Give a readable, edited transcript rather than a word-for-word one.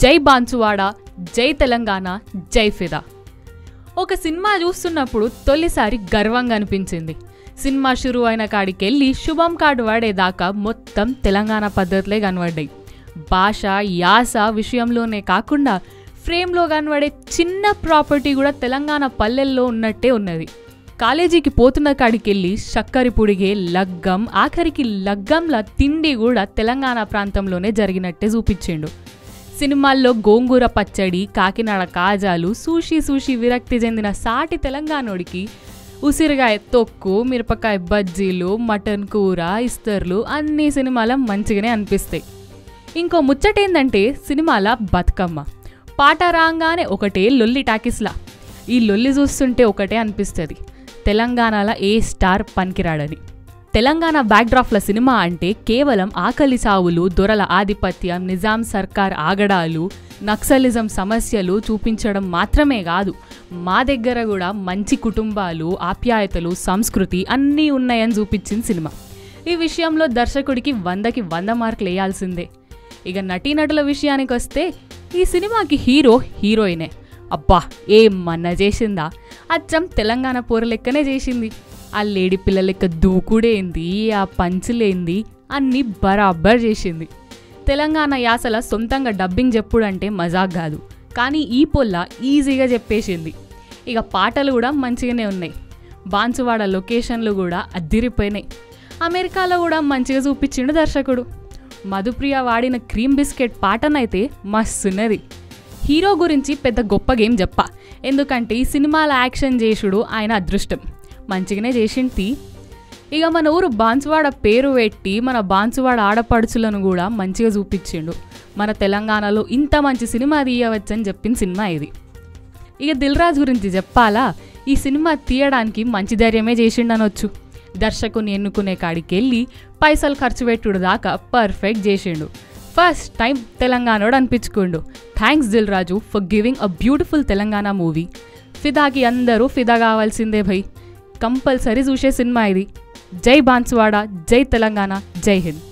జై బాన్సువాడ, జై తెలంగాణ, జై ఫిదా. ఒక సినిమా చూస్తున్నప్పుడు తొలిసారి గర్వంగా అనిపించింది. సినిమా షురు అయిన కాడికెళ్ళి శుభం కార్డు వాడేదాకా మొత్తం తెలంగాణ పద్ధతులే కనబడ్డాయి. భాష, యాస విషయంలోనే కాకుండా ఫ్రేమ్లో కనబడే చిన్న ప్రాపర్టీ కూడా తెలంగాణ పల్లెల్లో ఉన్నట్టే ఉన్నది. కాలేజీకి పోతున్న కాడికెళ్ళి చక్కరి పుడిగే లగ్గం, ఆఖరికి లగ్గంల తిండి కూడా తెలంగాణ ప్రాంతంలోనే జరిగినట్టే చూపించిండు. సినిమాల్లో గోంగూర పచ్చడి, కాకినాడ కాజాలు, సూషి విరక్తి చెందిన సాటి తెలంగాణోడికి ఉసిరికాయ తొక్కు, మిరపకాయ బజ్జీలు, మటన్ కూర, ఇస్తర్లు అన్ని సినిమాల మంచిగానే అనిపిస్తాయి. ఇంకో ముచ్చటేందంటే సినిమాల బతుకమ్మ పాట రాగానే ఒకటే లొల్లి టాకీస్లా. ఈ లొల్లి చూస్తుంటే ఒకటే అనిపిస్తుంది, తెలంగాణలో ఏ స్టార్ పనికిరాడని. తెలంగాణ బ్యాక్డ్రాప్ల సినిమా అంటే కేవలం ఆకలి సావులు, దొరల ఆధిపత్యం, నిజాం సర్కార్ ఆగడాలు, నక్సలిజం సమస్యలు చూపించడం మాత్రమే కాదు, మా దగ్గర కూడా మంచి కుటుంబాలు, ఆప్యాయతలు, సంస్కృతి అన్నీ ఉన్నాయని చూపించింది సినిమా. ఈ విషయంలో దర్శకుడికి 100కి 100 మార్కులు వేయాల్సిందే. ఇక నటీనటుల విషయానికి వస్తే ఈ సినిమాకి హీరో, హీరోయినే అబ్బా ఏమన్నా చేసిందా, అచ్చం తెలంగాణ పోర లెక్కనే చేసింది. ఆ లేడీ పిల్ల లెక్క దూకుడేంది, ఆ పంచులేంది అన్నీ బరాబర్ చేసింది. తెలంగాణ యాసల సొంతంగా డబ్బింగ్ చెప్పుడంటే మజాక్ కాదు, కానీ ఈ పొల్ల ఈజీగా చెప్పేసింది. ఇక పాటలు కూడా మంచిగానే ఉన్నాయి. బాన్సువాడ లొకేషన్లు కూడా అద్దిరిపోయినాయి. అమెరికాలో కూడా మంచిగా చూపించిండు దర్శకుడు. మధుప్రియ వాడిన క్రీమ్ బిస్కెట్ పాటనైతే మస్తున్నది. హీరో గురించి పెద్ద గొప్పగేం చెప్ప, ఎందుకంటే ఈ సినిమాల యాక్షన్ చేసుడు ఆయన అదృష్టం, మంచిగానే చేసింది. ఇక మన ఊరు బాన్సువాడ పేరు పెట్టి మన బాన్సువాడ ఆడపడుచులను కూడా మంచిగా చూపించిండు. మన తెలంగాణలో ఇంత మంచి సినిమా తీయవచ్చని చెప్పిన సినిమా ఇది. ఇక దిల్ రాజు గురించి చెప్పాలా, ఈ సినిమా తీయడానికి మంచి ధైర్యమే చేసిండనొచ్చు. దర్శకుని ఎన్నుకునే కాడికి వెళ్ళి పైసలు ఖర్చు పెట్టుడు దాకా పర్ఫెక్ట్ చేసిండు. ఫస్ట్ టైం తెలంగాణోడు అనిపించుకోండు. Thanks Dil Raju for giving a beautiful Telangana movie. ఫిదాకి అందరూ ఫిదా కావాల్సిందే భయ్, కంపల్సరీ చూసే సినిమా ఇది. జై బాన్సువాడ, జై తెలంగాణ, జై హింద్.